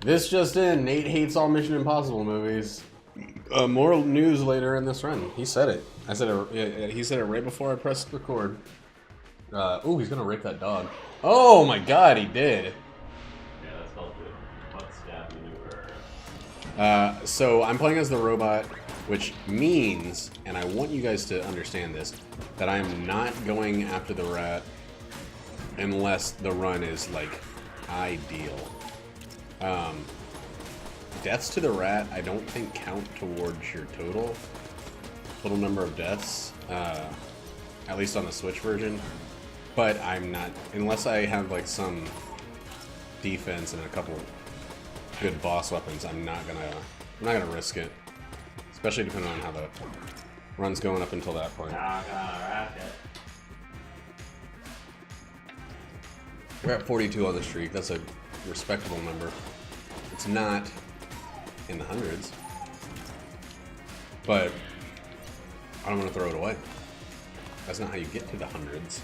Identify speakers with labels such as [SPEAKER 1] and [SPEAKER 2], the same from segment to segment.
[SPEAKER 1] This just in, Nate hates all Mission Impossible movies. More news later in this run. He said it. I said it. He said it right before I pressed record. Ooh, he's gonna rape that dog. Oh my god, he did.
[SPEAKER 2] Yeah, that's called the butt stab maneuver.
[SPEAKER 1] So I'm playing as the robot, which means, and I want you guys to understand this, that I am not going after the rat unless the run is like ideal. Deaths to the rat, I don't think count towards your total number of deaths, at least on the Switch version. But I'm not, unless I have like some defense and a couple good boss weapons, I'm not gonna risk it, especially depending on how the run's going up until that point. We're at 42 on the streak. That's a respectable number. It's not in the hundreds, but I don't want to throw it away. That's not how you get to the hundreds.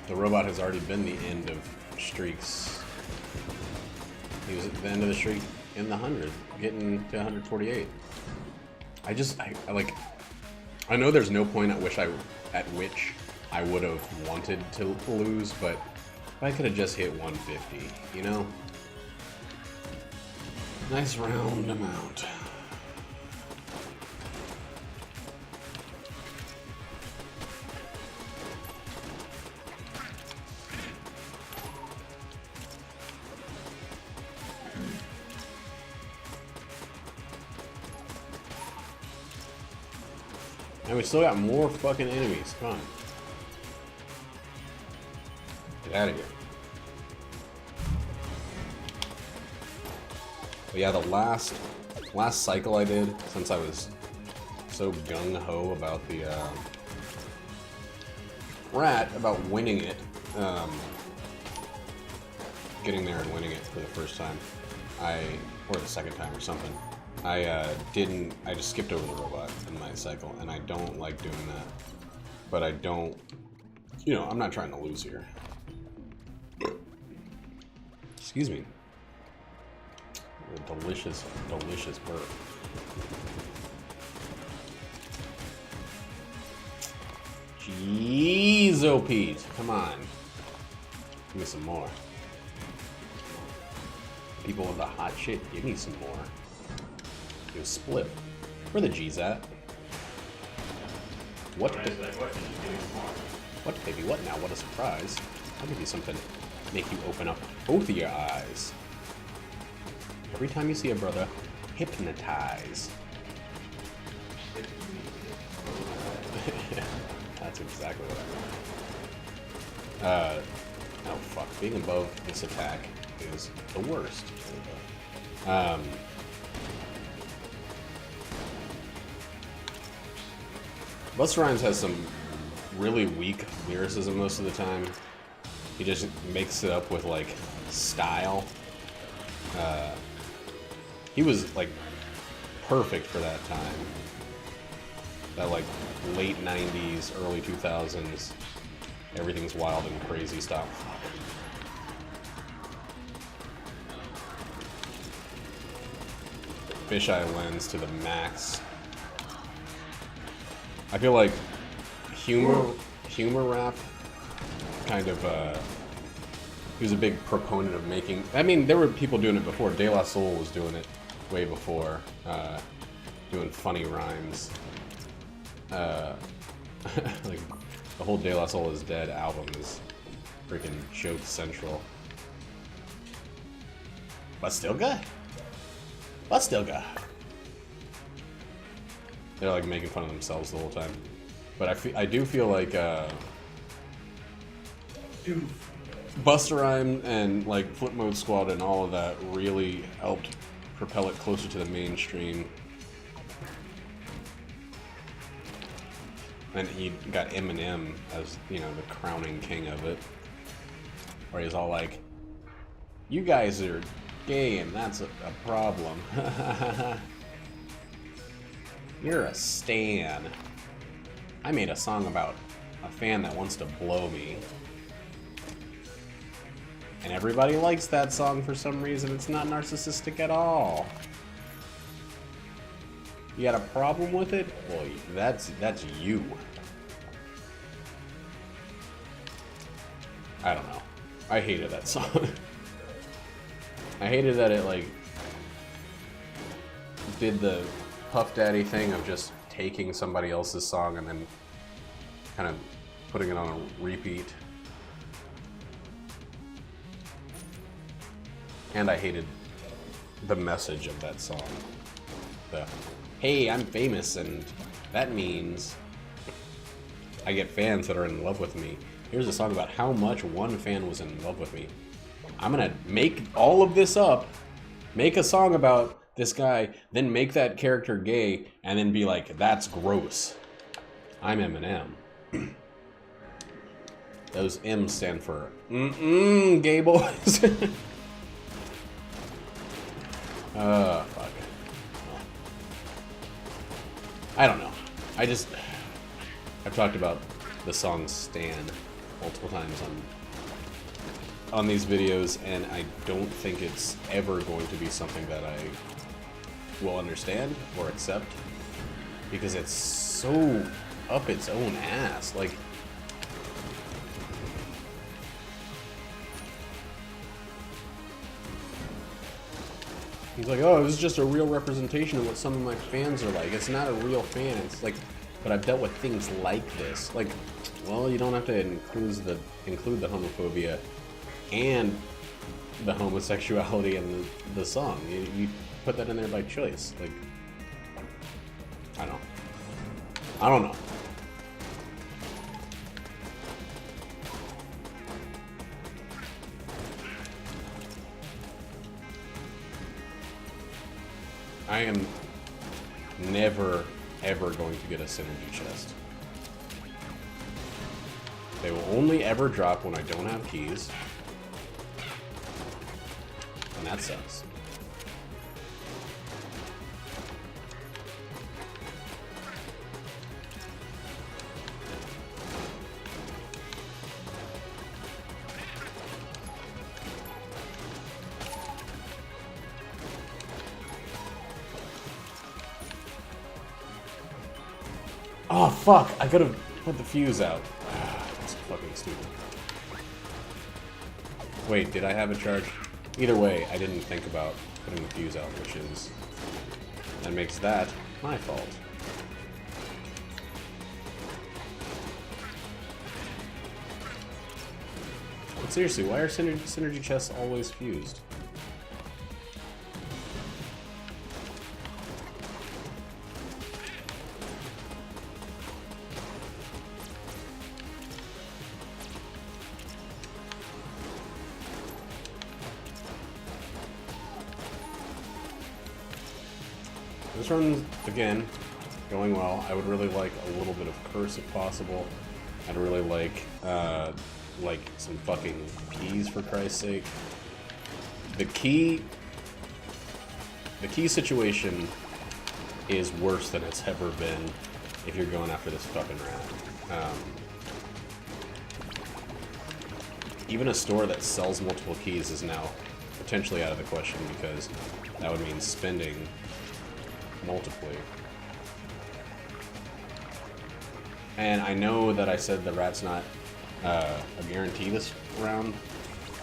[SPEAKER 1] The robot has already been the end of streaks. He was at the end of the streak in the 100, getting to 148. I know there's no point at which I would have wanted to lose, but if I could have just hit 150, you know? Nice round amount. And we still got more fucking enemies. Come on. Get out of here. But yeah, the last cycle I did, since I was so gung-ho about the rat, about winning it, getting there and winning it for the first time, or the second time or something, I just skipped over the robot in my cycle, and I don't like doing that. But I don't, I'm not trying to lose here. Excuse me. A delicious, delicious burp. Jeez, oh Pete, come on. Give me some more. People with the hot shit, give me some more. Do a split. Where the G's at? What? What, baby? What now? What a surprise. I'll give you something. Make you open up both of your eyes. Every time you see a brother, hypnotize. That's exactly what I meant. Oh fuck, being above this attack is the worst. Busta Rhymes has some really weak lyricism most of the time. He just makes it up with like style. He was like perfect for that time. That like late 90s, early 2000s, everything's wild and crazy stuff. Fisheye lens to the max. I feel like humor rap kind of he was a big proponent of making. I mean, there were people doing it before. De La Soul was doing it way before, doing funny rhymes. Like the whole De La Soul is Dead album is freaking joke central. But still good. But still good. They're like making fun of themselves the whole time. But I do feel like Busta Rhymes and like Flip Mode Squad and all of that really helped propel it closer to the mainstream. And he got Eminem as, the crowning king of it. Where he's all like, you guys are gay and that's a problem. You're a stan. I made a song about a fan that wants to blow me. And everybody likes that song for some reason. It's not narcissistic at all. You got a problem with it? Well, that's you. I don't know. I hated that song. I hated that it, like, did the Puff Daddy thing of just taking somebody else's song and then kind of putting it on a repeat. And I hated the message of that song. The, hey, I'm famous and that means I get fans that are in love with me. Here's a song about how much one fan was in love with me. I'm gonna make all of this up, make a song about this guy, then make that character gay, and then be like, that's gross. I'm Eminem. Those M's stand for gay boys. Fuck. I don't know. I've talked about the song Stan multiple times on these videos, and I don't think it's ever going to be something that I will understand or accept, because it's so up its own ass. Like, he's like, oh, this is just a real representation of what some of my fans are like. It's not a real fan. It's like, but I've dealt with things like this. Like, well, you don't have to include the homophobia and the homosexuality in the song. You put that in there by choice. Like, I don't know. I am never, ever going to get a synergy chest. They will only ever drop when I don't have keys. And that sucks. Oh fuck, I could have put the fuse out. That's fucking stupid. Wait, did I have a charge? Either way, I didn't think about putting the fuse out, that makes that my fault. But seriously, why are synergy chests always fused? This run's, again, going well. I would really like a little bit of curse if possible. I'd really like some fucking keys, for Christ's sake. The key situation is worse than it's ever been if you're going after this fucking rat. Even a store that sells multiple keys is now potentially out of the question, because that would mean spending multiply. And I know that I said the rat's not a guarantee this round,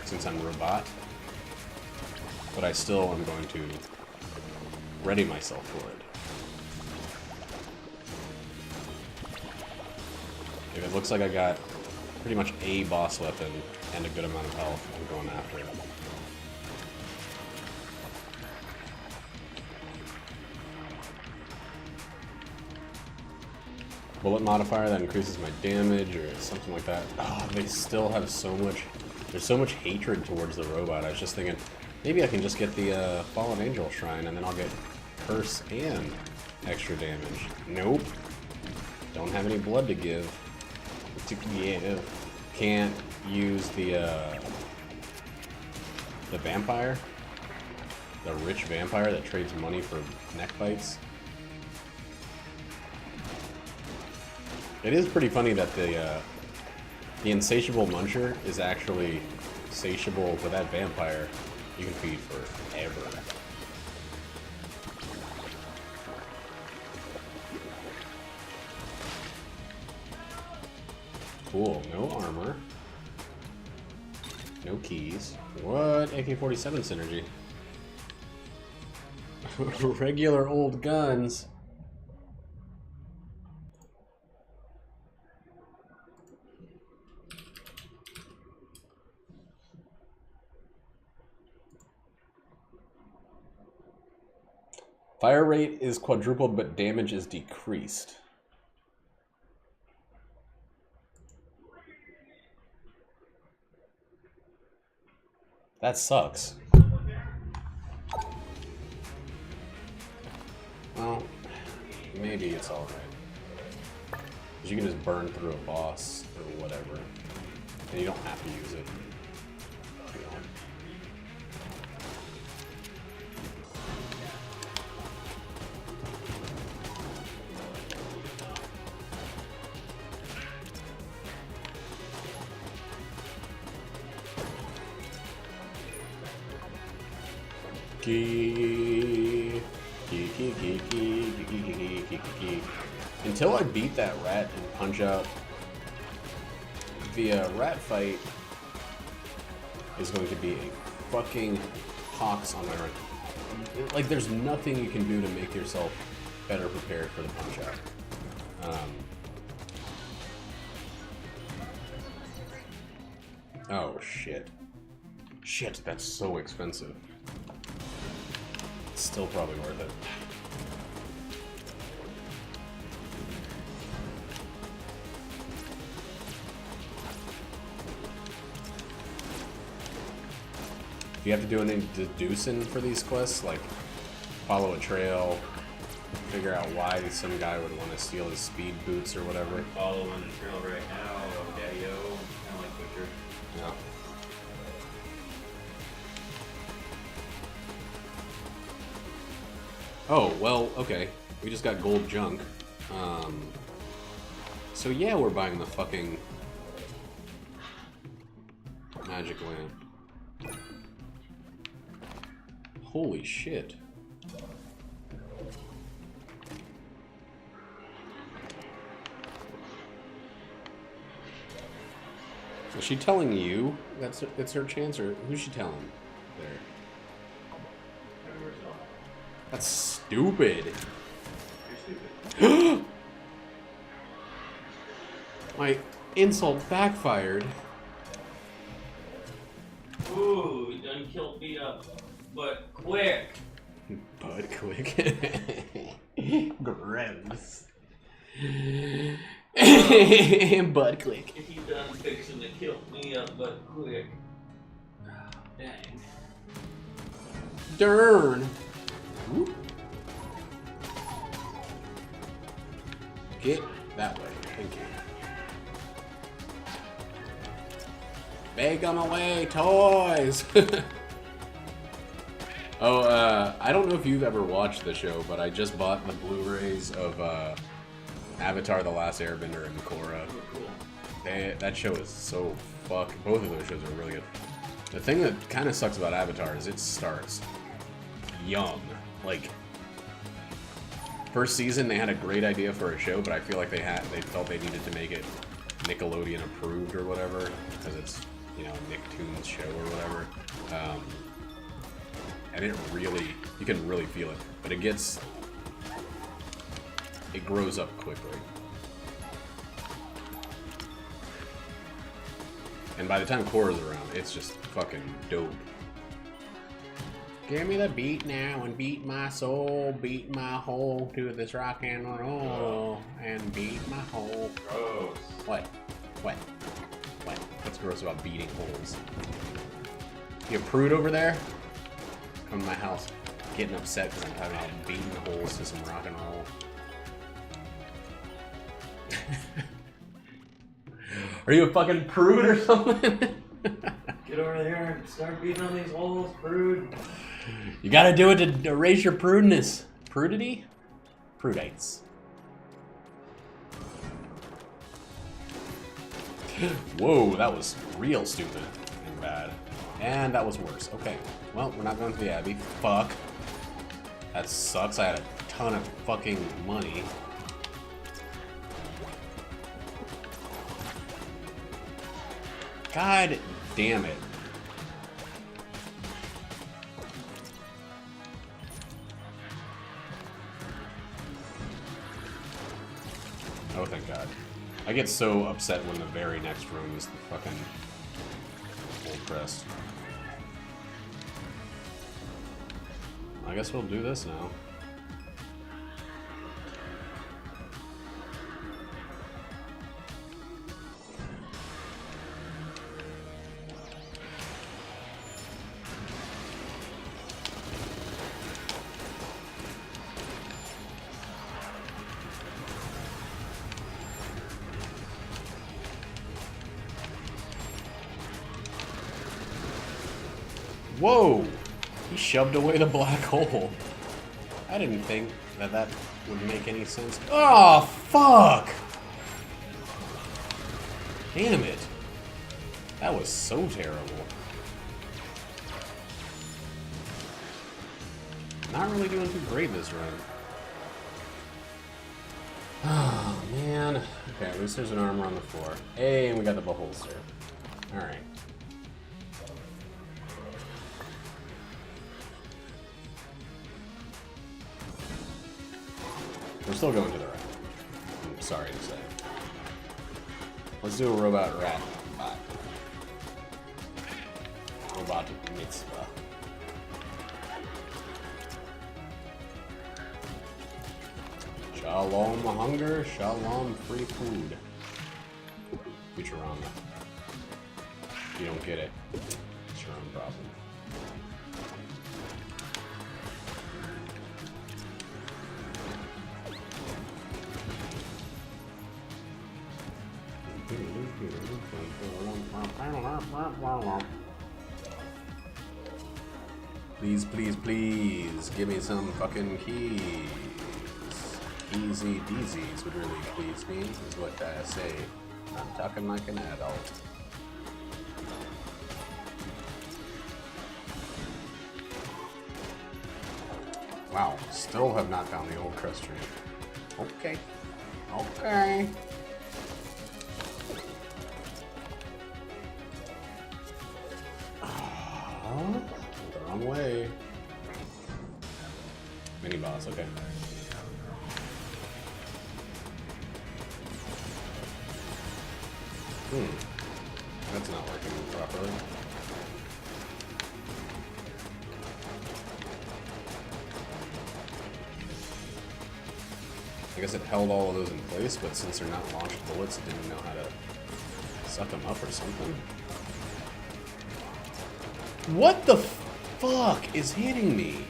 [SPEAKER 1] since I'm robot, but I still am going to ready myself for it. If it looks like I got pretty much a boss weapon and a good amount of health, I'm going after it. Bullet modifier that increases my damage or something like that. Oh, they still have so much, there's so much hatred towards the robot. I was just thinking, maybe I can just get the Fallen Angel Shrine and then I'll get curse and extra damage. Nope. Don't have any blood to give. Can't use the vampire. The rich vampire that trades money for neck bites. It is pretty funny that the insatiable muncher is actually satiable, but that vampire, you can feed forever. Cool, no armor. No keys. What? AK-47 synergy. Regular old guns. Fire rate is quadrupled, but damage is decreased. That sucks. Well, maybe it's alright. Because you can just burn through a boss or whatever. And you don't have to use it. Until I beat that rat and punch out, the rat fight is going to be a fucking pox on my run. Like, there's nothing you can do to make yourself better prepared for the punch out. Oh shit. Shit, that's so expensive. It's still probably worth it. Do you have to do any deducing for these quests? Like, follow a trail, figure out why some guy would want to steal his speed boots or whatever?
[SPEAKER 2] Following the trail right now, Daddy-O, kind of like Butcher.
[SPEAKER 1] Yeah. Oh, well, okay. We just got gold junk. So yeah, we're buying the fucking magic lamp. Holy shit. Is she telling you it's her chance, or who's she telling there? That's stupid.
[SPEAKER 2] You're stupid.
[SPEAKER 1] My insult backfired.
[SPEAKER 2] Ooh, you done killed me up, but quick.
[SPEAKER 1] But quick. Gross. But quick.
[SPEAKER 2] If you done fixing to kill me up, but quick. Dang.
[SPEAKER 1] Darn. Whoop. Get that way. Thank you. Make them away, toys! Oh, I don't know if you've ever watched the show, but I just bought the Blu-rays of Avatar: The Last Airbender and Korra.
[SPEAKER 2] Oh, cool.
[SPEAKER 1] That show is so both of those shows are really good. The thing that kind of sucks about Avatar is it starts young. Like, first season they had a great idea for a show, but I feel like they felt they needed to make it Nickelodeon approved or whatever, because it's, you know, Nicktoons show or whatever. And it really, you can really feel it, but it grows up quickly. And by the time Korra's around, it's just fucking dope. Give me the beat now and beat my soul, beat my hole to this rock and roll, and beat my hole.
[SPEAKER 2] Gross.
[SPEAKER 1] What? What's gross about beating holes? You have Prude over there? Come to my house, getting upset because I'm talking about beating holes to some rock and roll. Are you a fucking prude or something?
[SPEAKER 2] Get over there and start beating on these holes, Prude.
[SPEAKER 1] You gotta do it to erase your prudeness. Prudity? Prudites. Whoa, that was real stupid. And bad. And that was worse. Okay. Well, we're not going to the Abbey. Fuck. That sucks. I had a ton of fucking money. God damn it. Oh, thank God. I get so upset when the very next room is the fucking old crest. I guess we'll do this now. Whoa! He shoved away the black hole. I didn't think that that would make any sense. Oh, fuck! Damn it. That was so terrible. Not really doing too great this run. Oh, man. Okay, at least there's an armor on the floor. Hey, and we got the beholster. Alright. We're still going to the rat. I'm sorry to say. Let's do a robot rat bot. Robot mitzvah. Shalom hunger, shalom free food. Futurama. If you don't get it, it's your own problem. Please, please, please, give me some fucking keys. Easy peasies would really please me, is what I say. I'm talking like an adult. Wow, still have not found the old crest tree. Okay. Okay. The wrong way. Mini boss, okay. That's not working properly. I guess it held all of those in place, but since they're not launched bullets, it didn't know how to suck them up or something. What the fuck is hitting me?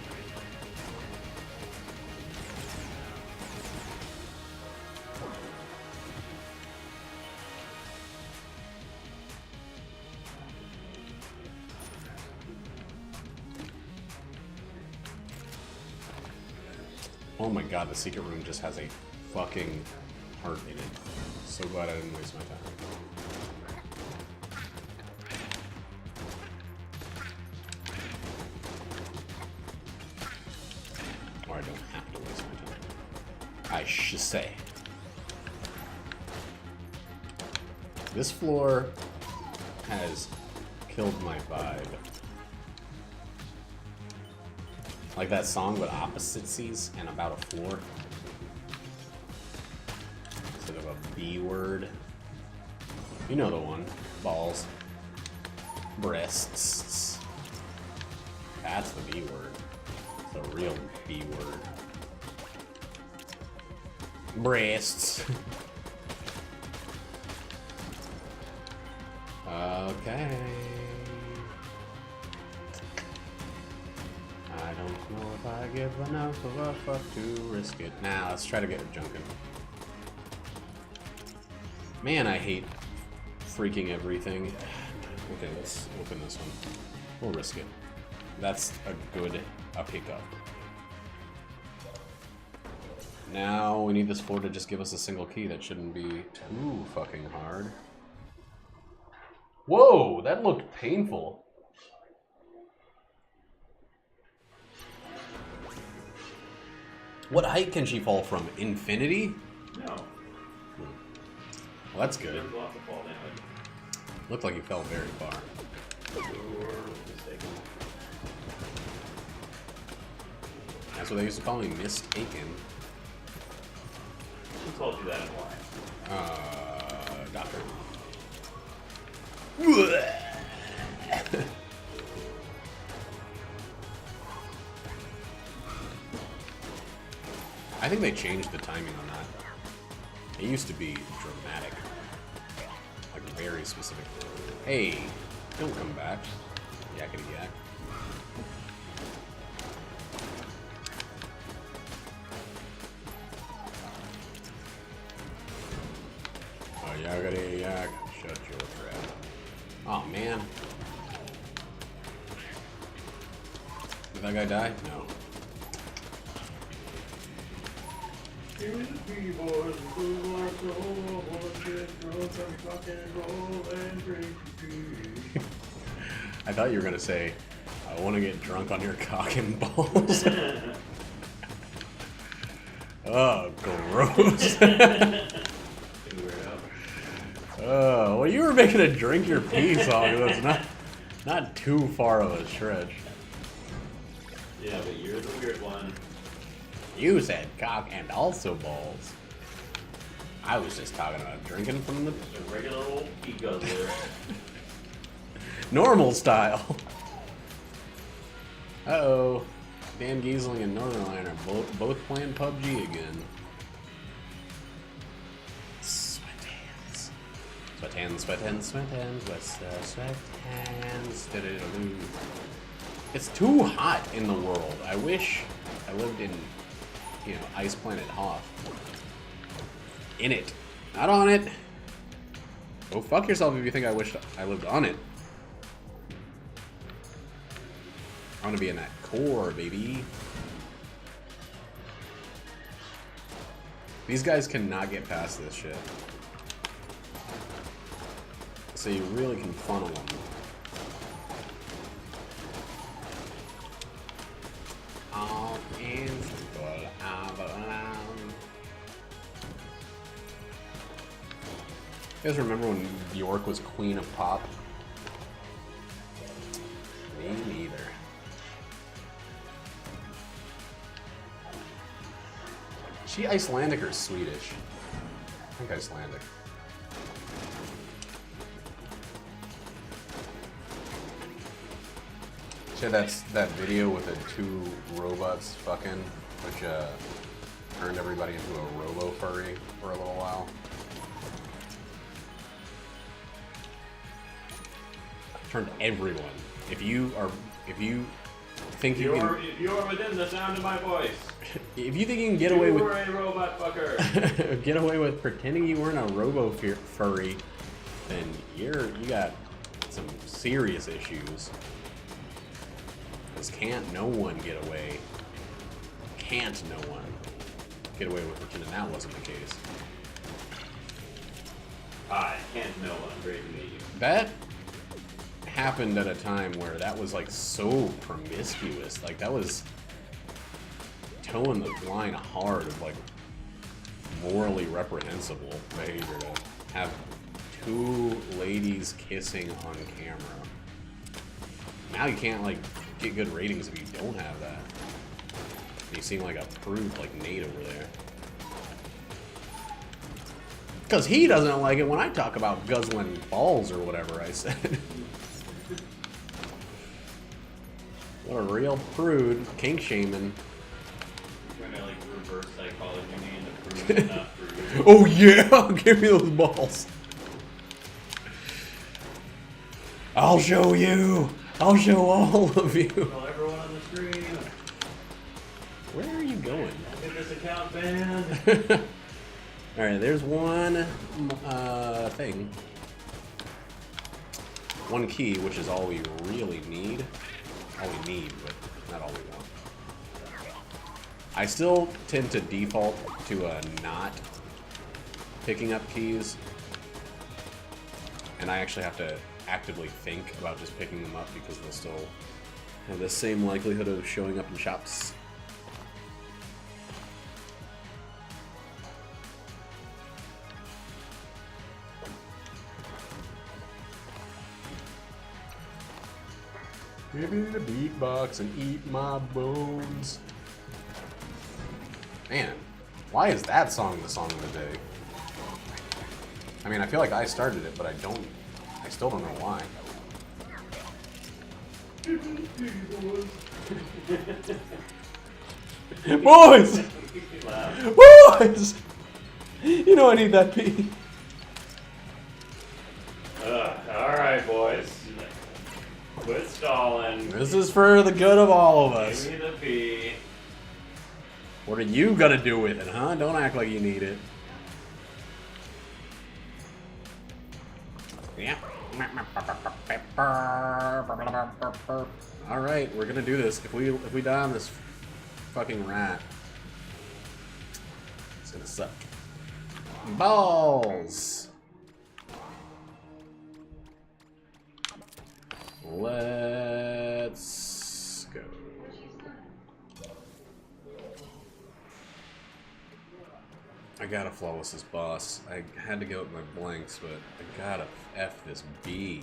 [SPEAKER 1] Oh my god, the secret room just has a fucking heart in it. So glad I didn't waste my time. Or I don't have to waste my time. I should say. This floor has killed my vibe. Like that song with opposites and about a floor. Instead of a B word. You know the one. Balls. Breasts. That's the B word. The real B word. Breasts. Okay. I don't know if I give enough of a fuck to risk it. Now, let's try to get a Gungeon. Man, I hate freaking everything. Okay, let's open this one. We'll risk it. That's a pickup. Now we need this floor to just give us a single key. That shouldn't be too fucking hard. Whoa, that looked painful. What height can she fall from? Infinity?
[SPEAKER 2] No.
[SPEAKER 1] Well, that's good.
[SPEAKER 2] There's lots of fall damage.
[SPEAKER 1] Looked like you fell very far.
[SPEAKER 2] You're mistaken.
[SPEAKER 1] That's what they used to call me, mistaken.
[SPEAKER 2] Who told you that and why?
[SPEAKER 1] Doctor. I think they changed the timing on that. It used to be dramatic. Like, very specific. Hey, don't come back. Yakety yak. Oh, yakety yak. Shut your trap. Oh, man. Did that guy die? No. I thought you were gonna say, I want to get drunk on your cock and balls. Oh, gross. Oh, well, you were making a drink your pee song. That's not too far of a stretch.
[SPEAKER 2] Yeah, but you're the weird one.
[SPEAKER 1] You said cock and also balls. I was just talking about drinking from the
[SPEAKER 2] A regular old pea guzzler.
[SPEAKER 1] normal style. Uh-oh. Dan Giesling and Northernline are both playing PUBG again. Sweat hands. Sweat hands, sweat hands, sweat hands, sweat hands. Diddle-doo. It's too hot in the world. I wish I lived in, you know, Ice Planet Hoth. In it. Not on it. Go fuck yourself if you think I wished I lived on it. I want to be in that core, baby. These guys cannot get past this shit. So you really can funnel them. All in full of alarm. You guys remember when Bjork was Queen of Pop? Me neither. Is she Icelandic or Swedish? I think Icelandic. She had that video with the two robots fucking, which turned everybody into a robo-furry for a little while. Turned everyone. If you think you can,
[SPEAKER 2] If you're within the sound of my voice,
[SPEAKER 1] if you think you can get away with
[SPEAKER 2] you're a robot fucker.
[SPEAKER 1] get away with pretending you weren't a robo-furry, then you got some serious issues. Can't no one get away with pretending that wasn't the case.
[SPEAKER 2] Hi, can't no one. Great to meet you.
[SPEAKER 1] That happened at a time where that was like so promiscuous. Like that was towing the line hard of like morally reprehensible behavior to have two ladies kissing on camera. Now you can't like get good ratings if you don't have that. You seem like a prude like Nate over there. Because he doesn't like it when I talk about guzzling balls or whatever I said. What a real prude, kink shaming.
[SPEAKER 2] Trying to like reverse psychology me into proving not prude.
[SPEAKER 1] Oh yeah, give me those balls. I'll show you. I'll show all of you.
[SPEAKER 2] Tell everyone on the screen.
[SPEAKER 1] Where are you going?
[SPEAKER 2] Get this account banned.
[SPEAKER 1] Alright, there's one thing. One key, which is all we really need. All we need, but not all we want. I still tend to default to not picking up keys. And I actually have to actively think about just picking them up because they'll still have the same likelihood of showing up in shops. Give me the beatbox and eat my bones. Man, why is that song the song of the day? I mean, I feel like I started it, but I still don't know why. Boys! Boys! You know I need that pee.
[SPEAKER 2] Alright, boys. Quit stalling.
[SPEAKER 1] This is for the good of all of us.
[SPEAKER 2] Give me the pee.
[SPEAKER 1] What are you gonna do with it, huh? Don't act like you need it. Yeah. Alright, we're gonna do this. If we die on this fucking rat, it's gonna suck. Balls! Let's go. I gotta flawless this boss. I had to go with my blanks, but I gotta F this B.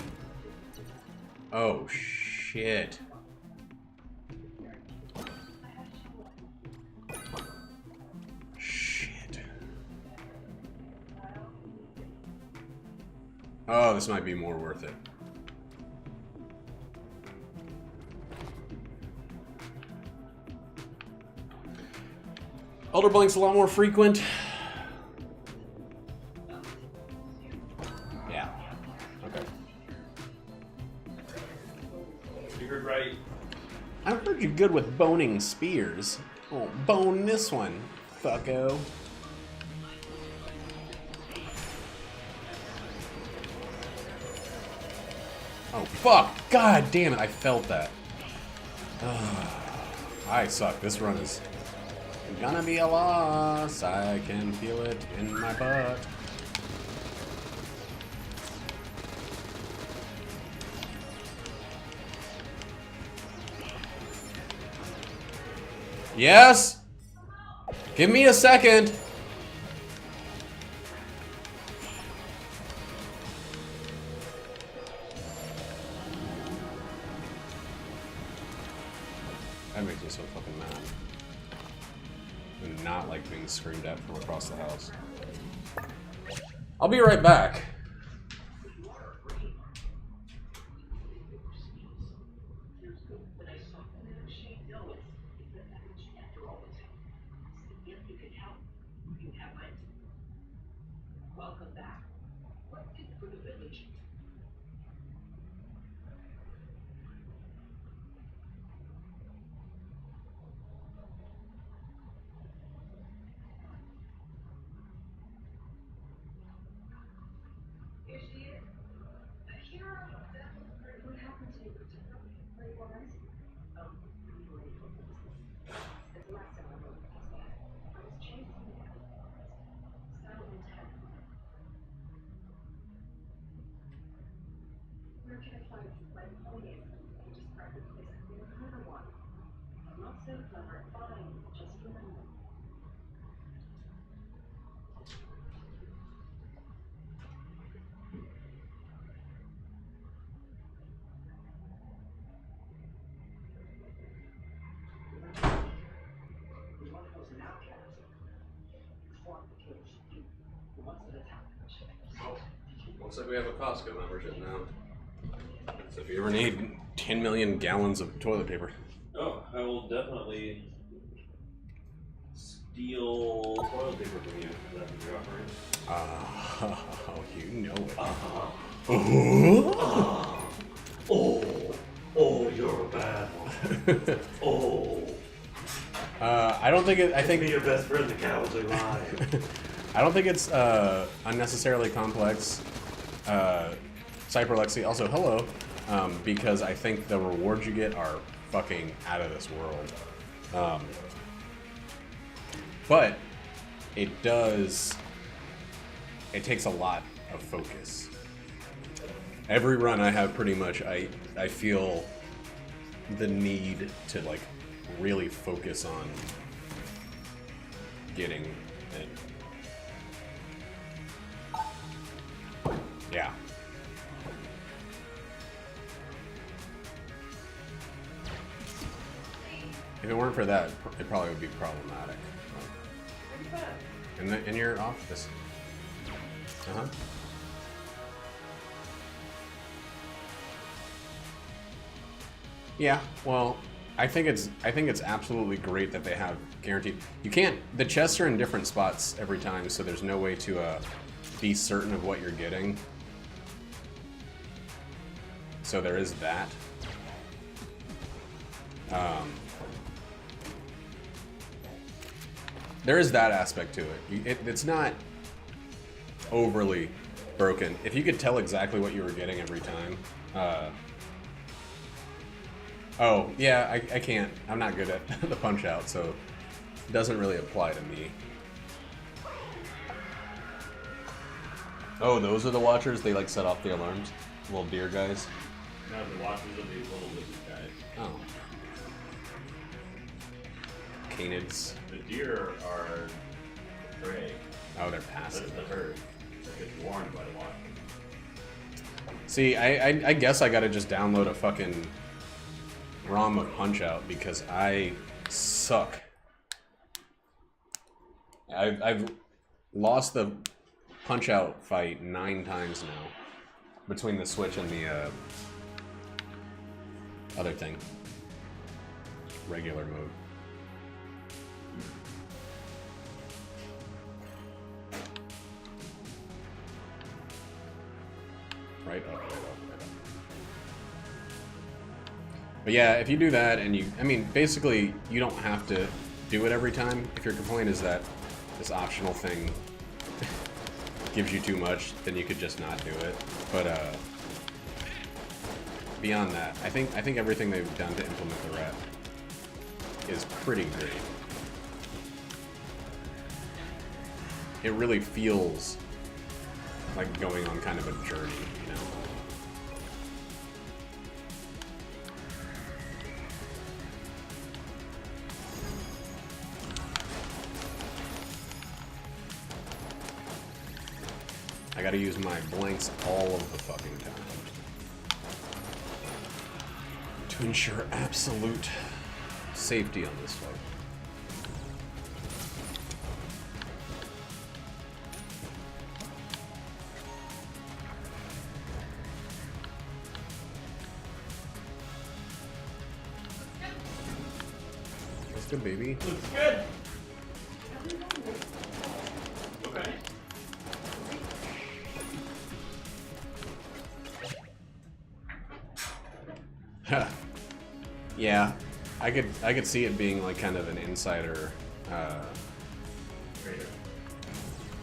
[SPEAKER 1] Oh, shit. Shit. Oh, this might be more worth it. Elder Blink's a lot more frequent. Yeah. Okay.
[SPEAKER 2] Figured right.
[SPEAKER 1] I heard you're good with boning spears. Oh, bone this one, fucko. Oh, fuck. God damn it, I felt that. I suck. This run is gonna be a loss. I can feel it in my butt. Yes? Give me a second. That makes me so fucking mad. And not like being screamed at from across the house. I'll be right back.
[SPEAKER 3] Welcome back. What did for the village? Here she is. A hero. What happened to you? Were you all right? Oh, we were ready for business. The last time I wrote past that, I was chasing the Settle in town. Where can I find my pony? You described the place as being another one. I'm not so clever. Fine, just remember. One of those an outcast. Form the cage. The ones that attack.
[SPEAKER 1] Looks like we have a Costco membership now. So if you ever need 10 million gallons of toilet paper.
[SPEAKER 2] Oh, I will definitely steal toilet paper from you if that's what you're offering.
[SPEAKER 1] Oh, you know it.
[SPEAKER 2] Oh, you're a bad one. Oh.
[SPEAKER 1] I don't think it. I think
[SPEAKER 2] Be your best friend, the cowardly lion.
[SPEAKER 1] I don't think it's unnecessarily complex. Cyberlexi, also hello, because I think the rewards you get are fucking out of this world. But it does. It takes a lot of focus. Every run I have, pretty much, I feel the need to like really focus on getting it. Yeah. If it weren't for that, it probably would be problematic. In your office. Uh-huh. Yeah, well, I think it's absolutely great that they have guaranteed. You can't. The chests are in different spots every time, so there's no way to be certain of what you're getting. So there is that. There is that aspect to it. It's not overly broken. If you could tell exactly what you were getting every time. Oh, yeah, I can't. I'm not good at the punch-out, so it doesn't really apply to me. Oh, those are the watchers? They, like, set off the alarms? Little deer guys?
[SPEAKER 2] No, the watchers are these little lizard guys.
[SPEAKER 1] Oh. Canids.
[SPEAKER 2] The deer are the prey.
[SPEAKER 1] Oh, they're
[SPEAKER 2] That's
[SPEAKER 1] passive.
[SPEAKER 2] the herd. That gets warned by the watcher.
[SPEAKER 1] See, I guess I gotta just download a fucking ROM of Punch-Out because I suck. I've lost the Punch-Out fight 9 times now between the Switch and the other thing. Regular mode. Right up, right up, right up. But yeah, if you do that and I mean, basically, you don't have to do it every time. If your complaint is that this optional thing gives you too much, then you could just not do it. But beyond that, I think everything they've done to implement the rat is pretty great. It really feels like going on kind of a journey, you know? I gotta use my blanks all of the fucking time to ensure absolute safety on this fight. That's good, baby.
[SPEAKER 2] Looks good! Okay.
[SPEAKER 1] Yeah, I could see it being like kind of an insider
[SPEAKER 2] Trader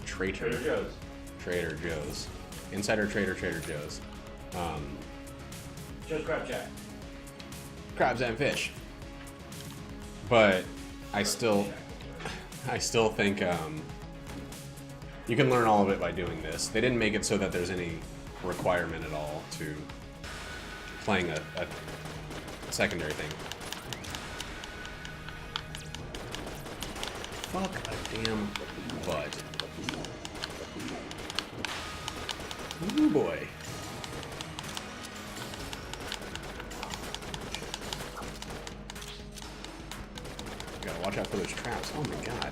[SPEAKER 1] traitor.
[SPEAKER 2] Joe's.
[SPEAKER 1] Trader Joe's. Insider Trader Joe's.
[SPEAKER 2] Joe's Crab Shack.
[SPEAKER 1] Crabs and fish. But I still think you can learn all of it by doing this. They didn't make it so that there's any requirement at all to playing a secondary thing. Fuck a damn butt. Ooh boy. Gotta watch out for those traps. Oh my god.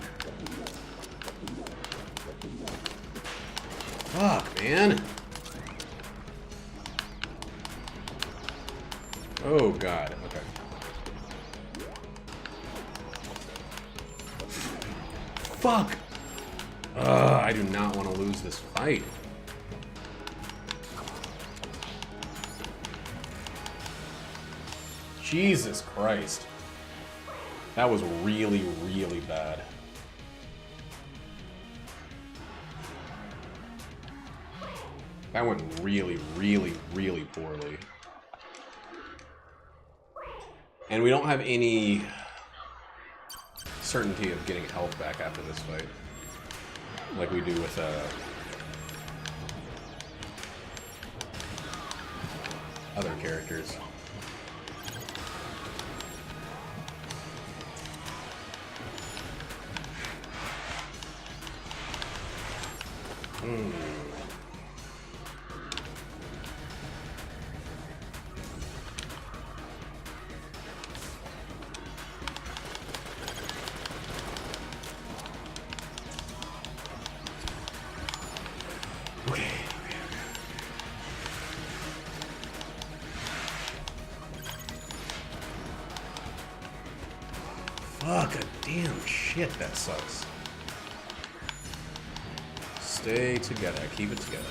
[SPEAKER 1] Fuck, man. Oh god, okay. Fuck! I do not want to lose this fight. Jesus Christ. That was really, really bad. That went really, really, really poorly. And we don't have any certainty of getting health back after this fight. Like we do with other characters. Okay. Fuck a damn shit, that sucks. Stay together, keep it together.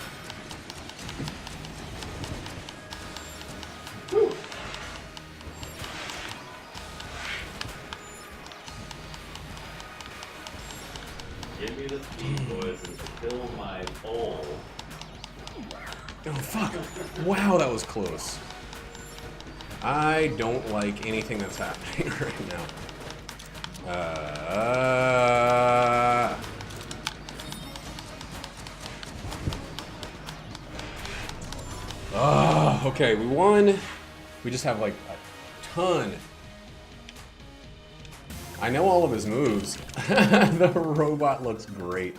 [SPEAKER 2] Give me the speed, boys, and fill my bowl.
[SPEAKER 1] Oh, fuck. Wow, that was close. I don't like anything that's happening right now. Okay, we won. We just have like a ton. I know all of his moves. The robot looks great.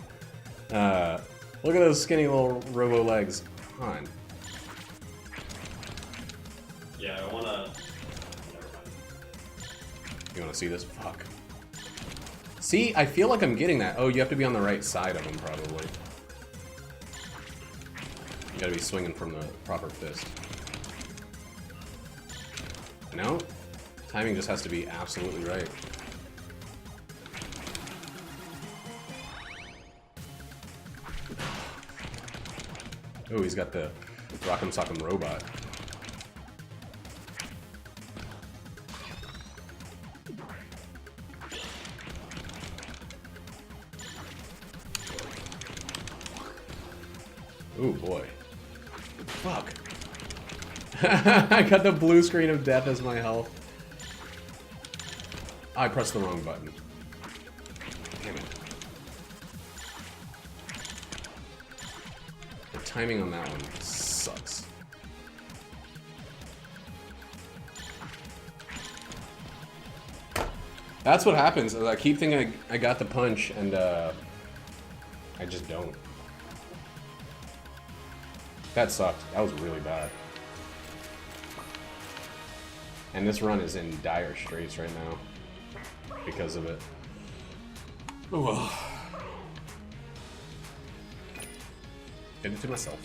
[SPEAKER 1] Look at those skinny little robo legs. Come on.
[SPEAKER 2] Yeah, I wanna... Never mind.
[SPEAKER 1] You wanna see this? Fuck. See, I feel like I'm getting that. Oh, you have to be on the right side of him, probably. You gotta be swinging from the proper fist. No? Timing just has to be absolutely right. Oh, he's got the Rock'em Sock'em robot. Ooh, boy. Fuck. I got the blue screen of death as my health. I pressed the wrong button. Damn it. The timing on that one sucks. That's what happens. Is I keep thinking I got the punch, and I just don't. That sucked. That was really bad. And this run is in dire straits right now because of it. Oh well. Did it to myself.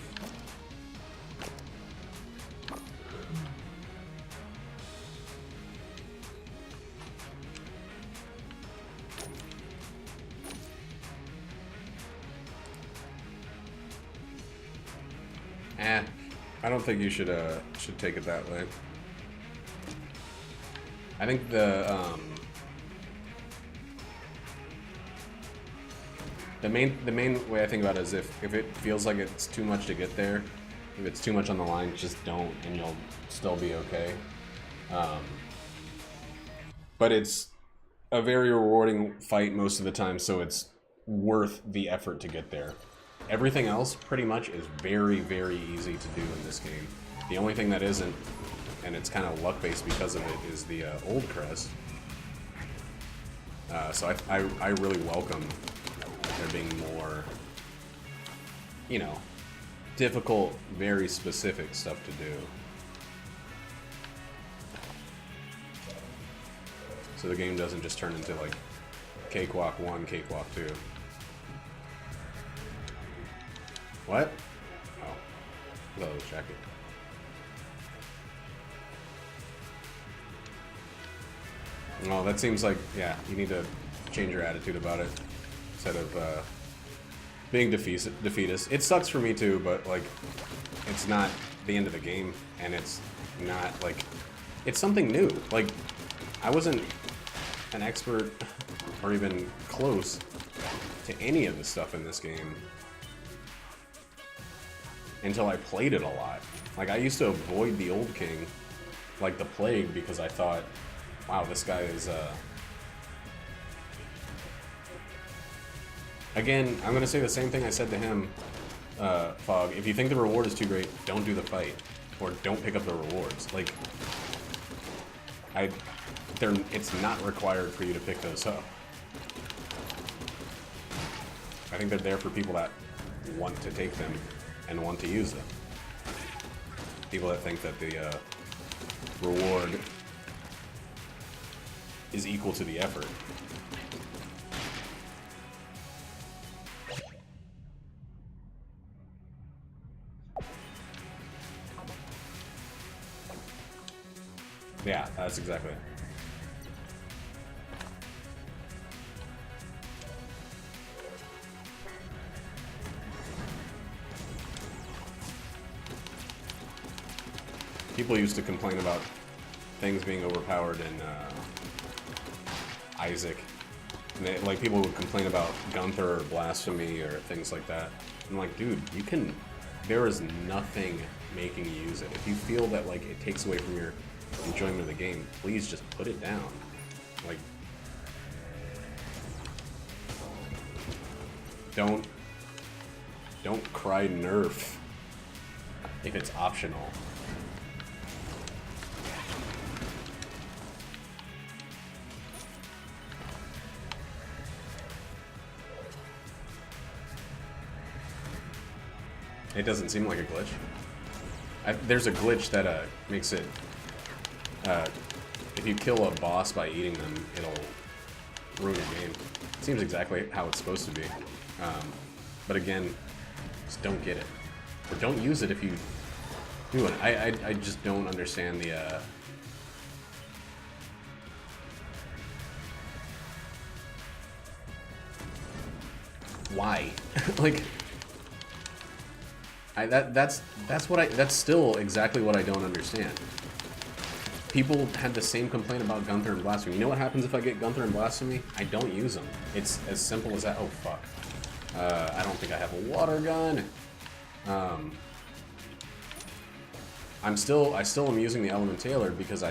[SPEAKER 1] I don't think you should take it that way. I think the main way I think about it is if it feels like it's too much to get there, if it's too much on the line, just don't, and you'll still be okay. But it's a very rewarding fight most of the time, so it's worth the effort to get there. Everything else, pretty much, is very, very easy to do in this game. The only thing that isn't, and it's kind of luck-based because of it, is the old crest. So I really welcome there being more, you know, difficult, very specific stuff to do. So the game doesn't just turn into, like, Cakewalk 1, Cakewalk 2. What? Oh. I thought it was Jackie. Well, that seems like, yeah, you need to change your attitude about it instead of being defeatist. It sucks for me too, but, like, it's not the end of the game, and it's not, like, it's something new. Like, I wasn't an expert or even close to any of the stuff in this game until I played it a lot. Like, I used to avoid the old king like the plague because I thought, wow, this guy is, Again, I'm gonna say the same thing I said to him, Fog. If you think the reward is too great, don't do the fight. or don't pick up the rewards. Like, it's not required for you to pick those up. I think they're there for people that want to take them and want to use them. People that think that the reward is equal to the effort. Yeah, that's exactly it. People used to complain about things being overpowered in Isaac. And they, like, people would complain about Gunther or Blasphemy or things like that. I'm like, dude, you can... There is nothing making you use it. If you feel that, like, it takes away from your enjoyment of the game, please just put it down. Like... Don't cry nerf if it's optional. It doesn't seem like a glitch. There's a glitch that makes it... if you kill a boss by eating them, it'll ruin your game. It seems exactly how it's supposed to be. But again, just don't get it. Or don't use it if you do it. I just don't understand the... Why? Like... That's still exactly what I don't understand. People had the same complaint about Gunther and Blasphemy. You know what happens if I get Gunther and Blasphemy? I don't use them. It's as simple as that. Oh fuck. I don't think I have a water gun. I still am using the Elementaler because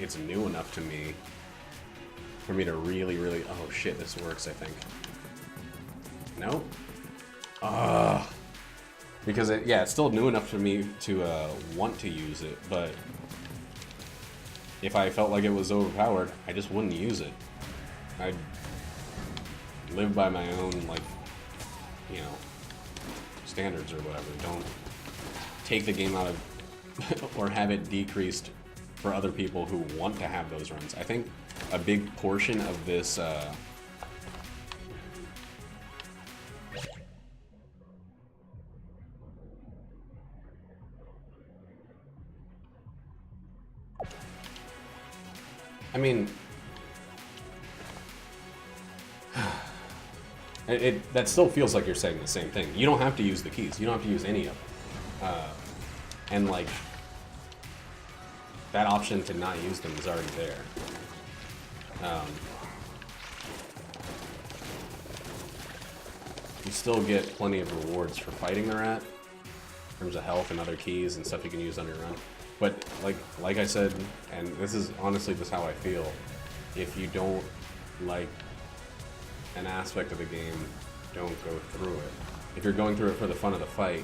[SPEAKER 1] it's new enough to me for me to really. Oh shit, this works. I think. No. Because it's still new enough for me to want to use it, but if I felt like it was overpowered, I just wouldn't use it. I'd live by my own, like, you know, standards or whatever. Don't take the game out of, or have it decreased for other people who want to have those runs. I think a big portion of this, I mean, that still feels like you're saying the same thing. You don't have to use the keys. You don't have to use any of them. And, like, that option to not use them is already there. You still get plenty of rewards for fighting the rat, in terms of health and other keys and stuff you can use on your run. But, like I said, and this is honestly just how I feel, if you don't like an aspect of the game, don't go through it. If you're going through it for the fun of the fight,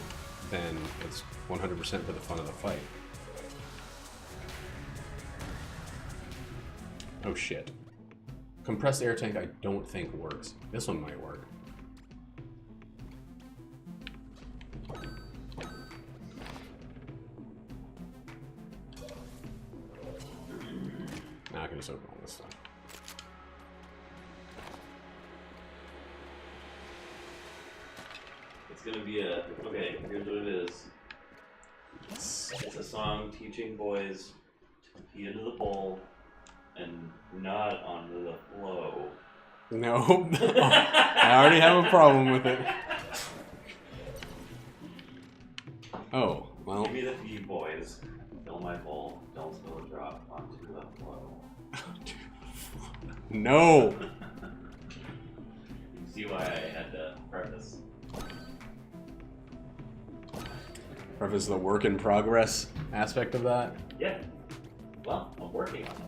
[SPEAKER 1] then it's 100% for the fun of the fight. Oh shit. Compressed air tank I don't think works. This one might work. Now I can just open all this stuff.
[SPEAKER 2] It's gonna be okay, here's what it is. It's a song teaching boys to pee into the bowl and not onto the flow.
[SPEAKER 1] No. I already have a problem with it. Oh, well.
[SPEAKER 2] Give me the pee, boys. Fill my bowl. Don't spill a drop onto the flow.
[SPEAKER 1] No.
[SPEAKER 2] You see why I had to preface.
[SPEAKER 1] Preface the work in progress aspect of that.
[SPEAKER 2] Yeah. Well, I'm working on it.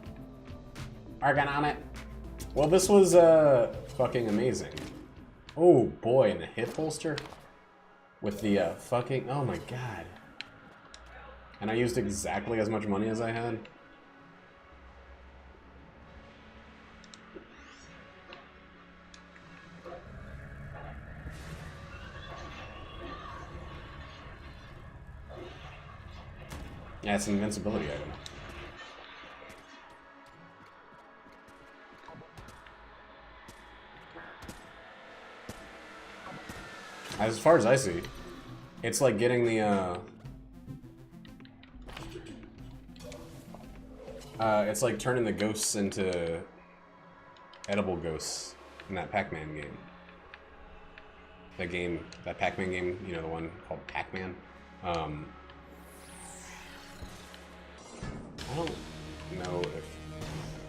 [SPEAKER 1] Working on it. Well, this was fucking amazing. Oh boy, and the hip holster with the fucking. Oh my god. And I used exactly as much money as I had. Yeah, it's an invincibility item. As far as I see, it's like getting the, it's like turning the ghosts into edible ghosts in that Pac-Man game. That Pac-Man game, you know, the one called Pac-Man. I don't know if...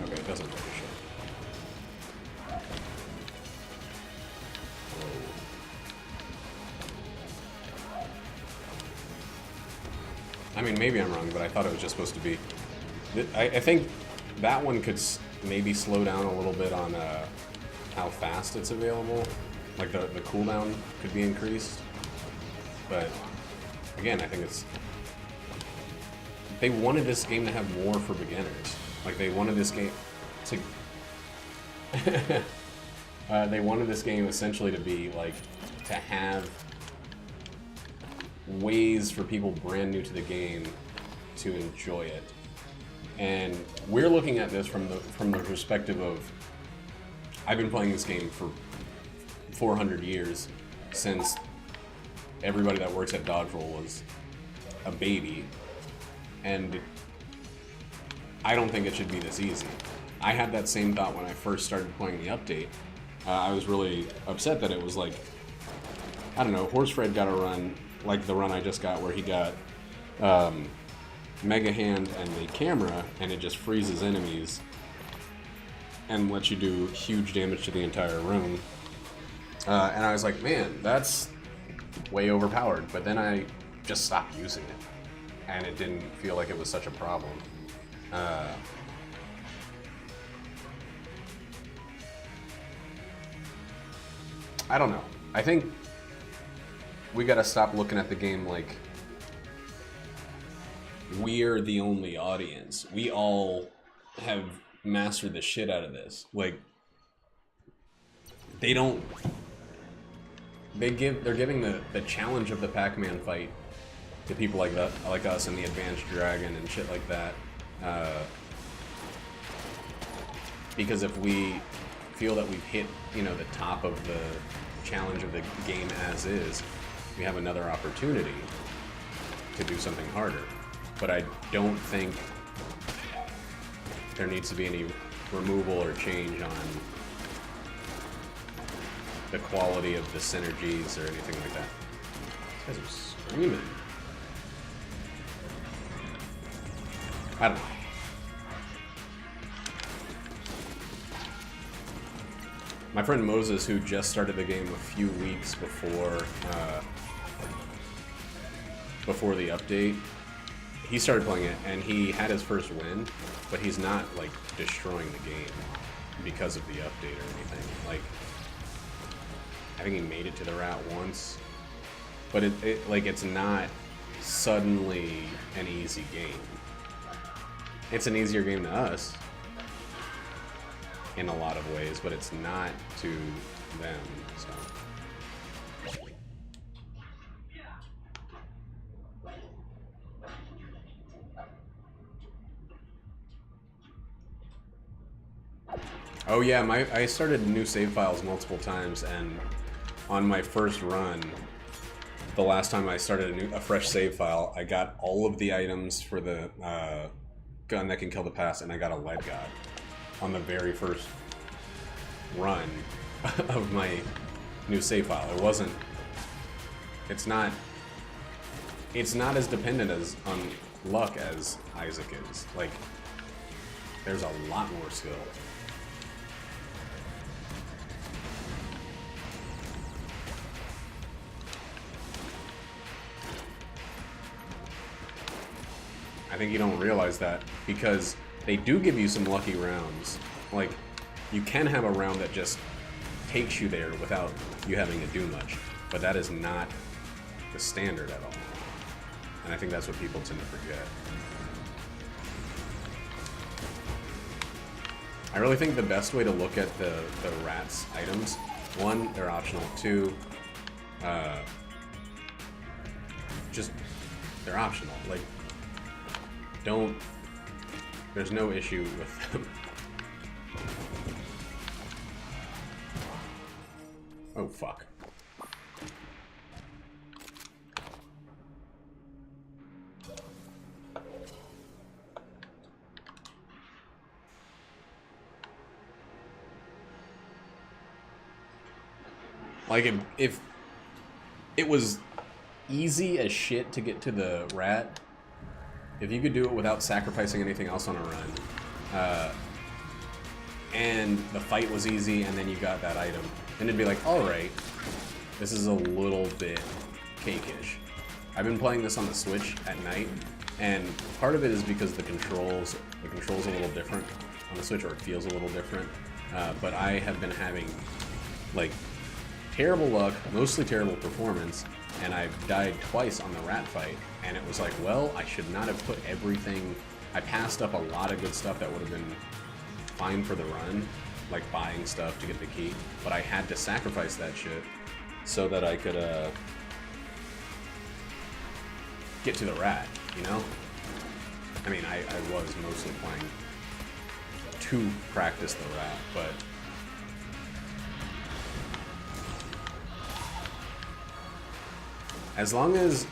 [SPEAKER 1] Okay, it doesn't really show. I mean, maybe I'm wrong, but I thought it was just supposed to be... I think that one could maybe slow down a little bit on how fast it's available. Like, the cooldown could be increased. But, again, I think it's... They wanted this game to have more for beginners. Like, they wanted this game to... they wanted this game essentially to be, like, to have ways for people brand new to the game to enjoy it. And we're looking at this from the perspective of, I've been playing this game for 400 years, since everybody that works at Dodgeball was a baby, and I don't think it should be this easy. I had that same thought when I first started playing the update. I was really upset that it was like, I don't know, Horsefred got a run, like the run I just got where he got Mega Hand and the camera, and it just freezes enemies and lets you do huge damage to the entire room. And I was like, man, that's way overpowered. But then I just stopped using it, and it didn't feel like it was such a problem. I don't know. I think we gotta stop looking at the game like we're the only audience. We all have mastered the shit out of this. Like, they're giving the challenge of the Pac-Man fight to people like us and the Advanced Dragon and shit like that. Because if we feel that we've hit, you know, the top of the challenge of the game as is, we have another opportunity to do something harder. But I don't think there needs to be any removal or change on the quality of the synergies or anything like that. These guys are screaming. I don't know. My friend Moses, who just started the game a few weeks before the update, he started playing it and he had his first win, but he's not like destroying the game because of the update or anything. Like, I think he made it to the rat once, but it's not suddenly an easy game. It's an easier game to us in a lot of ways, but it's not to them, so. Oh yeah, I started new save files multiple times, and on my first run, the last time I started a fresh save file, I got all of the items for the gun that can kill the past, and I got a lead god on the very first run of my new save file. It's not as dependent on luck as Isaac is. Like, there's a lot more skill. I think you don't realize that, because they do give you some lucky rounds. Like, you can have a round that just takes you there without you having to do much, but that is not the standard at all. And I think that's what people tend to forget. I really think the best way to look at the rats items, one, they're optional. Two, just, they're optional. Like, there's no issue with them. Oh, fuck. Like, if it was easy as shit to get to the rat, if you could do it without sacrificing anything else on a run, and the fight was easy and then you got that item, then it'd be like, alright, this is a little bit cake-ish. I've been playing this on the Switch at night, and part of it is because the controls a little different on the Switch, or it feels a little different, but I have been having, like, terrible luck, mostly terrible performance, and I've died twice on the rat fight, and it was like, well, I should not have put everything... I passed up a lot of good stuff that would have been fine for the run, like buying stuff to get the key, but I had to sacrifice that shit so that I could, get to the rat, you know? I mean, I was mostly playing to practice the rat, but... as long as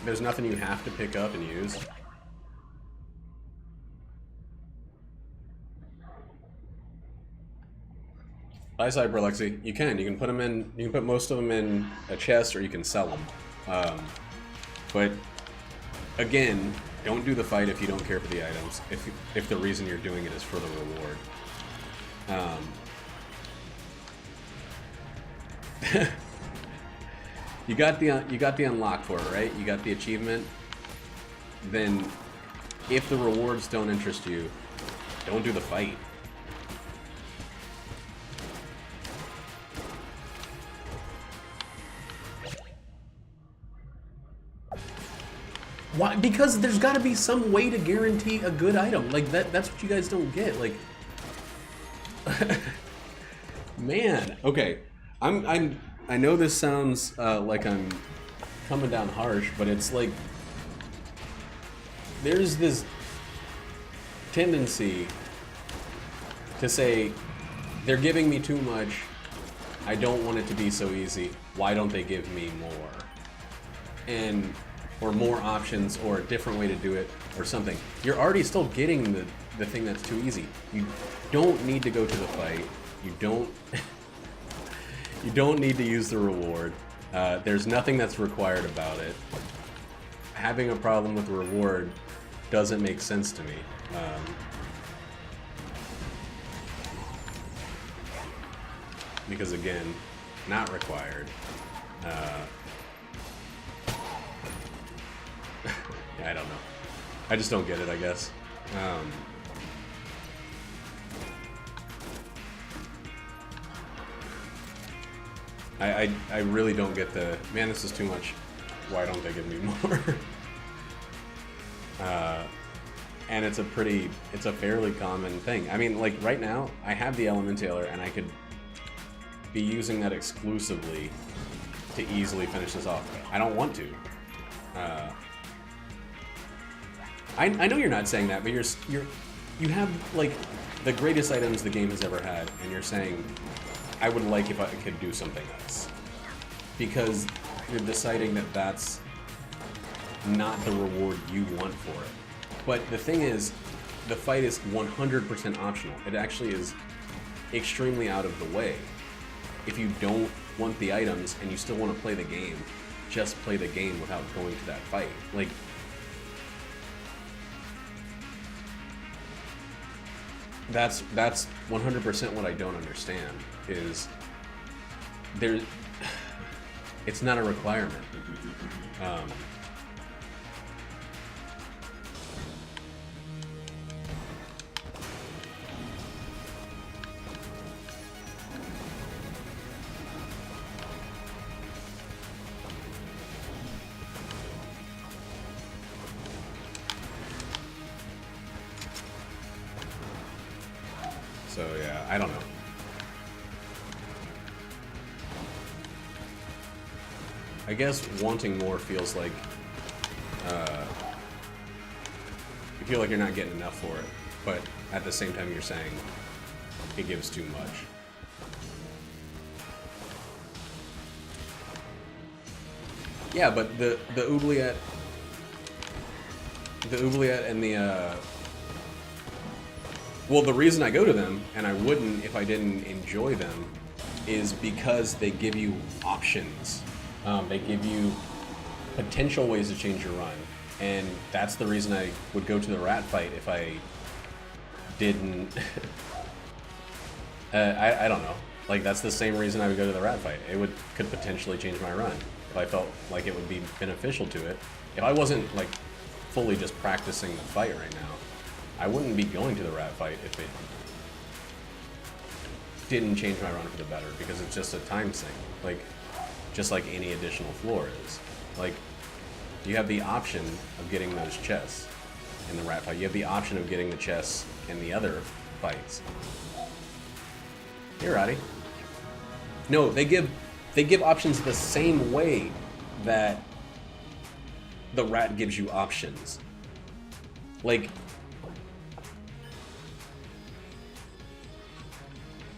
[SPEAKER 1] there's nothing you have to pick up and use. Hi, Cyberlexi. You can put them in. You can put most of them in a chest, or you can sell them. But again, don't do the fight if you don't care for the items. If the reason you're doing it is for the reward. You got the unlock for it, right? You got the achievement. Then, if the rewards don't interest you, don't do the fight. Why? Because there's got to be some way to guarantee a good item. Like that's what you guys don't get. Like, man. Okay, I know this sounds like I'm coming down harsh, but it's like there's this tendency to say they're giving me too much. I don't want it to be so easy. Why don't they give me more? Or more options, or a different way to do it, or something. You're already still getting the thing that's too easy. You don't need to go to the fight. You don't you don't need to use the reward. There's nothing that's required about it. Having a problem with the reward doesn't make sense to me. Because again, not required. I don't know. I just don't get it, I guess. I really don't get the, man, this is too much. Why don't they give me more? And it's a fairly common thing. I mean, like right now, I have the Elementaler and I could be using that exclusively to easily finish this off. I don't want to. I know you're not saying that, but you have like the greatest items the game has ever had, and you're saying I would like if I could do something else, because you're deciding that that's not the reward you want for it. But the thing is, the fight is 100% optional. It actually is extremely out of the way. If you don't want the items and you still want to play the game, just play the game without going to that fight. Like, that's 100% what I don't understand, is it's not a requirement. I don't know. I guess wanting more feels like you feel like you're not getting enough for it, but at the same time you're saying it gives too much. Yeah, but the oubliette and the well, the reason I go to them, and I wouldn't if I didn't enjoy them, is because they give you options. They give you potential ways to change your run, and that's the reason I would go to the rat fight if I didn't. I don't know. Like, that's the same reason I would go to the rat fight. It could potentially change my run if I felt like it would be beneficial to it. If I wasn't like fully just practicing the fight right now, I wouldn't be going to the rat fight if it didn't change my run for the better, because it's just a time sink. Like, just like any additional floor is. Like, you have the option of getting those chests in the rat fight. You have the option of getting the chests in the other fights. Here, Roddy. No, they give options the same way that the rat gives you options. Like,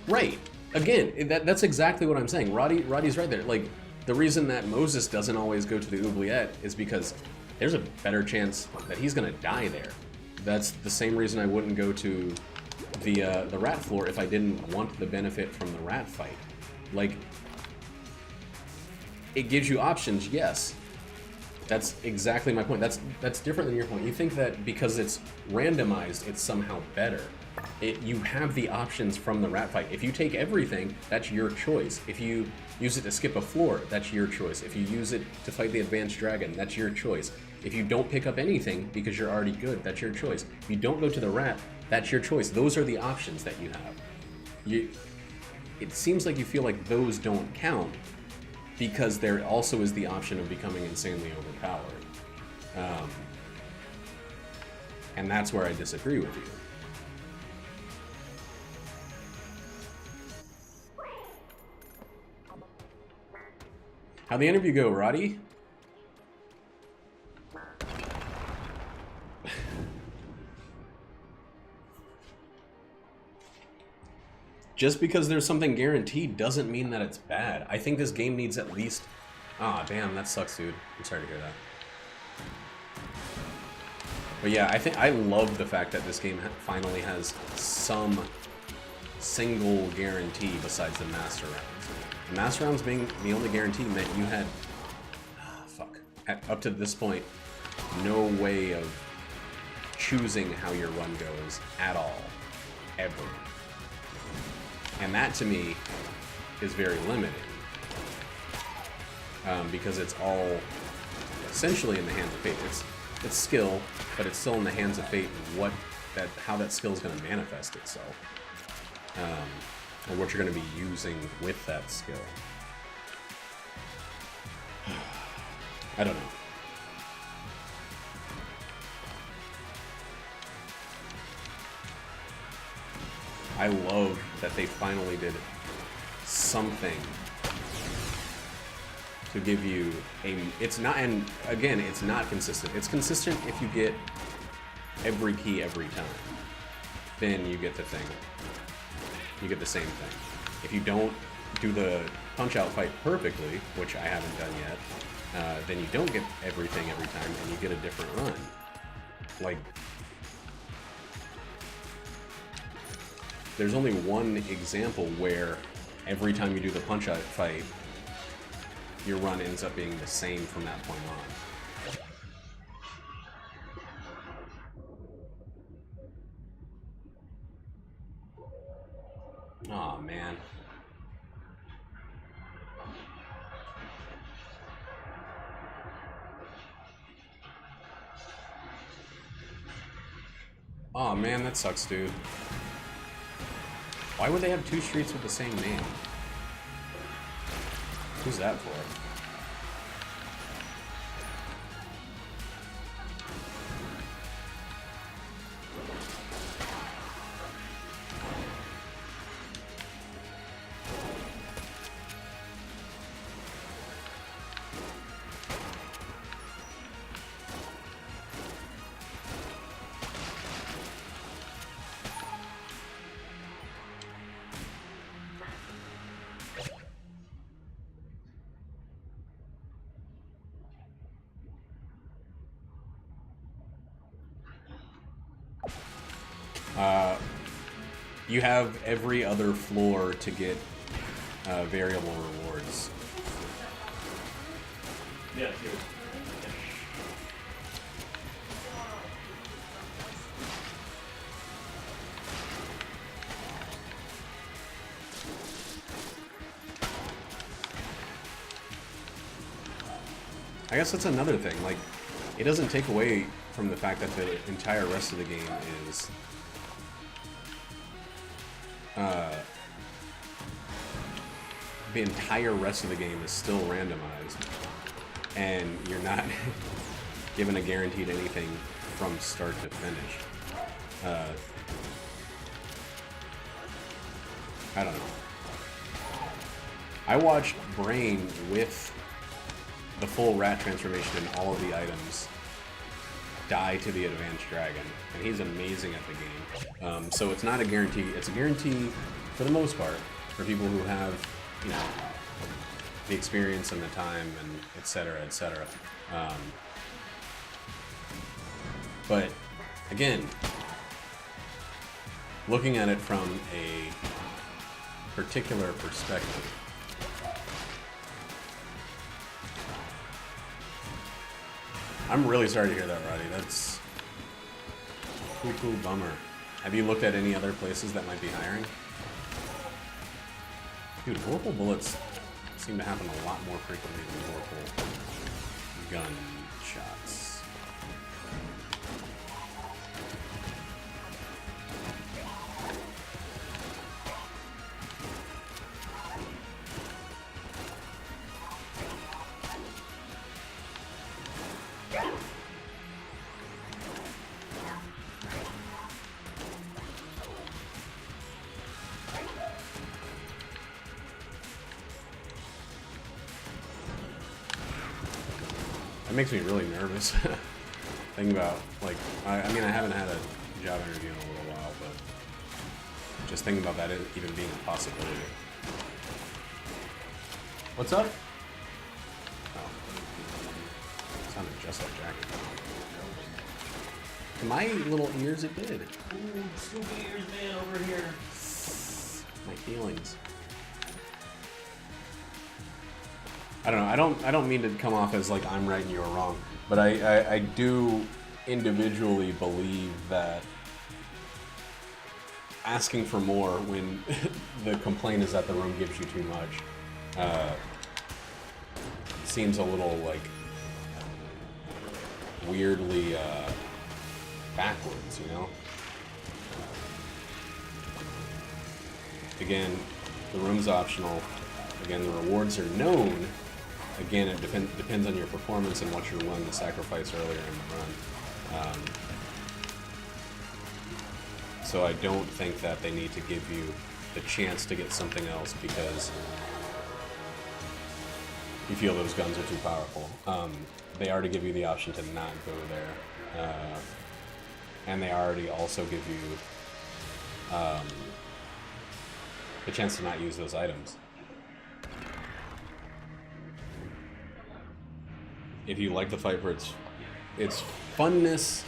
[SPEAKER 1] right. Again, that's exactly what I'm saying. Roddy's right there. Like, the reason that Moses doesn't always go to the oubliette is because there's a better chance that he's gonna die there. That's the same reason I wouldn't go to the rat floor if I didn't want the benefit from the rat fight. Like, it gives you options, yes. That's exactly my point. That's different than your point. You think that because it's randomized, it's somehow better. You have the options from the rat fight. If you take everything, that's your choice. If you use it to skip a floor, that's your choice. If you use it to fight the advanced dragon, that's your choice. If you don't pick up anything because you're already good, that's your choice. If you don't go to the rat, that's your choice. Those are the options that you have. It seems like you feel like those don't count because there also is the option of becoming insanely overpowered. And that's where I disagree with you. How'd the interview go, Roddy? Just because there's something guaranteed doesn't mean that it's bad. I think this game needs at least... Ah, damn, that sucks, dude. I'm sorry to hear that. But yeah, I love the fact that this game finally has some single guarantee besides the master rounds. The master rounds being the only guarantee meant you had... Up to this point, no way of choosing how your run goes at all. Ever. And that, to me, is very limiting. Because it's all essentially in the hands of fate. It's skill, but it's still in the hands of fate and how that skill is going to manifest itself. Or what you're going to be using with that skill. I don't know. I love that they finally did something to give you it's not, and again, it's not consistent. It's consistent if you get every key every time. Then you get the thing. You get the same thing. If you don't do the punch-out fight perfectly, which I haven't done yet, then you don't get everything every time, and you get a different run. Like, there's only one example where every time you do the punch-out fight, your run ends up being the same from that point on. Aw, man. Aw, man, that sucks, dude. Why would they have two streets with the same name? Who's that for? You have every other floor to get variable rewards.
[SPEAKER 2] Yeah, here.
[SPEAKER 1] I guess that's another thing. Like, it doesn't take away from the fact that the entire rest of the game is the entire rest of the game is still randomized, and you're not given a guaranteed anything from start to finish. I don't know. I watched Brain with the full rat transformation and all of the items die to the advanced dragon, and he's amazing at the game. So it's not a guarantee. It's a guarantee for the most part for people who have, you know, the experience and the time and etc. etc. But again, looking at it from a particular perspective, I'm really sorry to hear that, Roddy. That's poo-poo bummer. Have you looked at any other places that might be hiring? Dude, Whirlpool bullets seem to happen a lot more frequently than Whirlpool gun shots. It makes me really nervous. Thinking about, like, I mean, I haven't had a job interview in a little while, but just thinking about that even being a possibility. What's up? Oh. Sounded just like Jackie. To my little ears, it did.
[SPEAKER 2] Ooh, spooky ears man over here.
[SPEAKER 1] My feelings. I don't know. I don't mean to come off as like I'm right and you're wrong, but I do individually believe that asking for more when the complaint is that the room gives you too much seems a little like weirdly backwards, you know? Again, the room's optional. Again, the rewards are known. Again, it depends on your performance and what you're willing to sacrifice earlier in the run. So I don't think that they need to give you the chance to get something else because you feel those guns are too powerful. They already give you the option to not go there. And they already also give you the chance to not use those items. If you like the fight for its funness,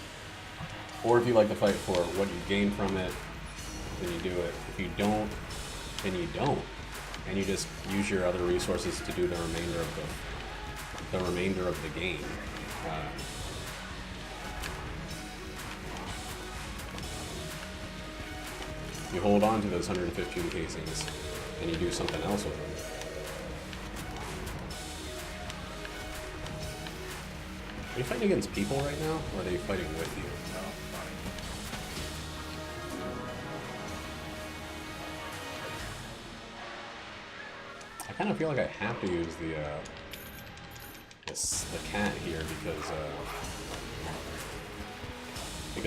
[SPEAKER 1] or if you like the fight for what you gain from it, then you do it. If you don't, then you don't, and you just use your other resources to do the remainder of the game. You hold on to those 115 casings, and you do something else with them. Are you fighting against people right now, or are they fighting with you? I kind of feel like I have to use the cat here because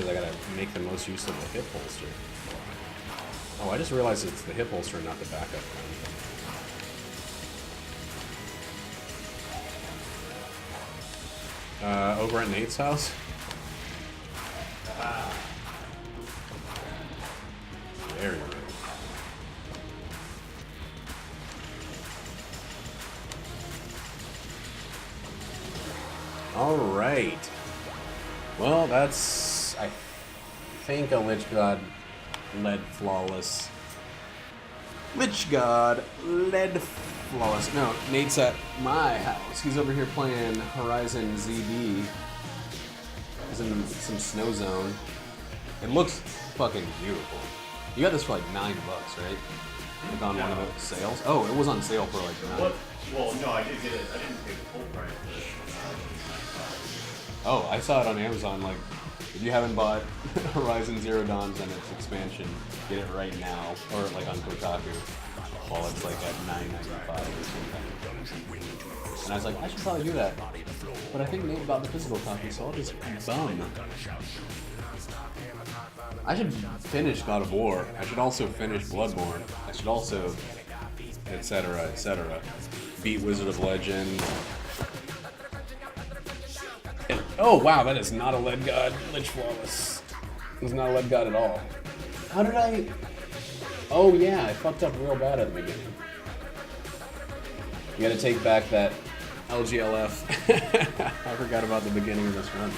[SPEAKER 1] I gotta make the most use of the hip holster. Oh, I just realized it's the hip holster, not the backup gun. Over at Nate's house? There you go. Alright. Well, that's, I think, a Lich God Lead Flawless. Lich God, Lead Flawless. No, Nate's at my house. He's over here playing Horizon ZB. He's in some snow zone. It looks fucking beautiful. You got this for like $9, right? Like on one of the sales. Oh, it was on sale for like $9.
[SPEAKER 4] What? Well, no, I did get it. I didn't pay the full price.
[SPEAKER 1] Oh, I saw it on Amazon. Like, if you haven't bought Horizon Zero Dawn's and its expansion, get it right now, or like on Kotaku. While it's like at $9.95 or something. And I was like, I should probably do that. But I think Nate bought the physical copy, so I'll just bum. I should finish God of War. I should also finish Bloodborne. I should also, etc., etc. Beat Wizard of Legend. Oh wow, that is not a lead god. Lich Flawless. It's not a lead god at all. How did I... Oh yeah, I fucked up real bad at the beginning. You gotta take back that LGLF. I forgot about the beginning of this run.